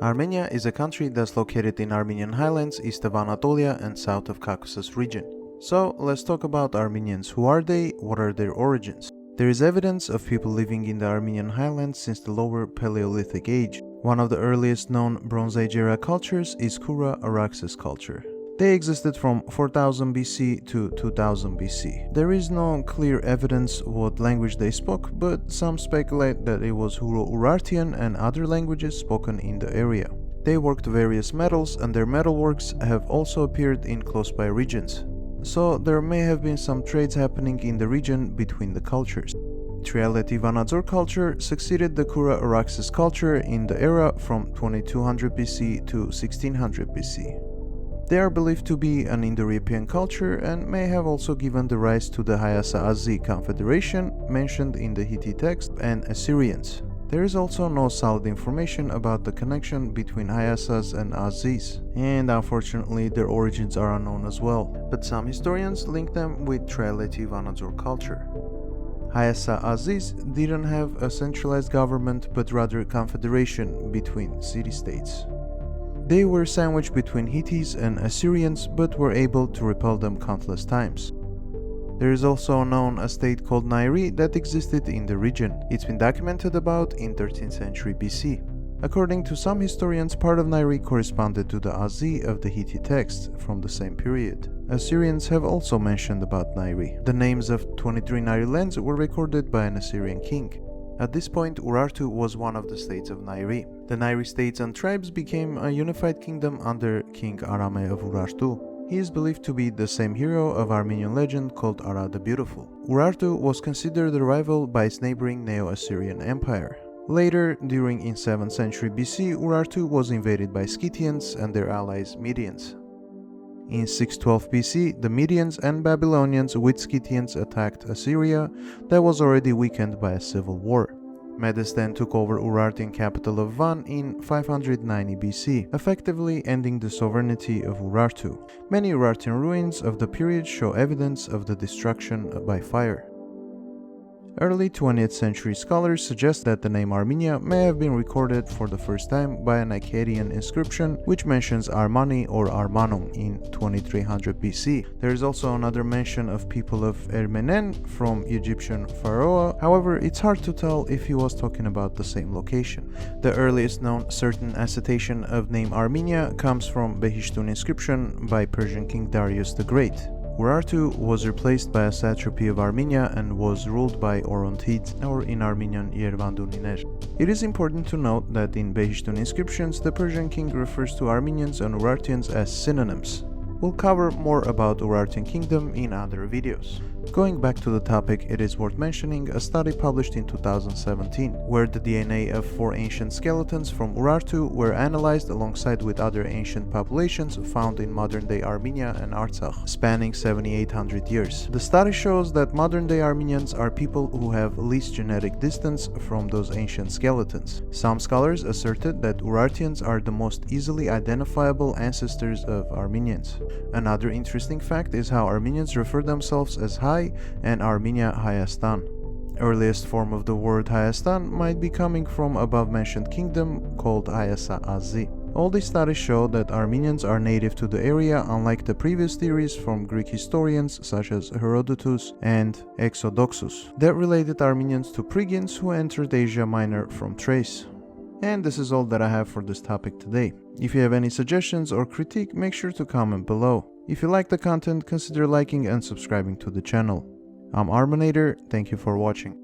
Armenia is a country that's located in Armenian highlands, east of Anatolia and south of Caucasus region. So let's talk about Armenians. Who are they? What are their origins? There is evidence of people living in the Armenian highlands since the lower Paleolithic age. One of the earliest known Bronze Age era cultures is Kura Araxes culture. They existed from 4000 BC to 2000 BC. There is no clear evidence what language they spoke, but some speculate that it was Hurro-Urartian and other languages spoken in the area. They worked various metals, and their metalworks have also appeared in close-by regions. So there may have been some trades happening in the region between the cultures. Trialeti Vanadzor culture succeeded the Kura Araxes culture in the era from 2200 BC to 1600 BC. They are believed to be an Indo-European culture and may have also given the rise to the Hayasa-Azi confederation mentioned in the Hittite text and Assyrians. There is also no solid information about the connection between Hayasas and Azis, and unfortunately their origins are unknown as well, but some historians link them with Trialeti Vanadzor culture. Hayasa-Azis didn't have a centralized government but rather a confederation between city-states. They were sandwiched between Hittites and Assyrians but were able to repel them countless times. There is also known a state called Nairi that existed in the region. It's been documented about in 13th century BC. According to some historians, part of Nairi corresponded to the Azi of the Hittite texts from the same period. Assyrians have also mentioned about Nairi. The names of 23 Nairi lands were recorded by an Assyrian king. At this point, Urartu was one of the states of Nairi. The Nairi states and tribes became a unified kingdom under King Arame of Urartu. He is believed to be the same hero of Armenian legend called Ara the Beautiful. Urartu was considered a rival by its neighboring Neo-Assyrian Empire. Later, during in 7th century BC, Urartu was invaded by Scythians and their allies Medians. In 612 BC, the Medians and Babylonians with Scythians attacked Assyria that was already weakened by a civil war. Medes then took over Urartian capital of Van in 590 BC, effectively ending the sovereignty of Urartu. Many Urartian ruins of the period show evidence of the destruction by fire. Early 20th century scholars suggest that the name Armenia may have been recorded for the first time by an Akkadian inscription which mentions Armani or Armanum in 2300 BC. There is also another mention of people of Ermenen from Egyptian pharaoh, however it's hard to tell if he was talking about the same location. The earliest known certain attestation of name Armenia comes from Behistun inscription by Persian King Darius the Great. Urartu was replaced by a satrapy of Armenia and was ruled by Orontid, or in Armenian Yervanduniner. It is important to note that in Behistun inscriptions the Persian king refers to Armenians and Urartians as synonyms. We'll cover more about Urartian kingdom in other videos. Going back to the topic, it is worth mentioning a study published in 2017, where the DNA of 4 ancient skeletons from Urartu were analyzed alongside with other ancient populations found in modern-day Armenia and Artsakh, spanning 7,800 years. The study shows that modern-day Armenians are people who have least genetic distance from those ancient skeletons. Some scholars asserted that Urartians are the most easily identifiable ancestors of Armenians. Another interesting fact is how Armenians refer themselves as Hay and Armenia Hayastan. Earliest form of the word Hayastan might be coming from above-mentioned kingdom called Hayasa-Azi. All these studies show that Armenians are native to the area, unlike the previous theories from Greek historians such as Herodotus and Exodoxus that related Armenians to Phrygians who entered Asia Minor from Thrace. And this is all that I have for this topic today. If you have any suggestions or critique, make sure to comment below. If you like the content, consider liking and subscribing to the channel. I'm Arminator, thank you for watching.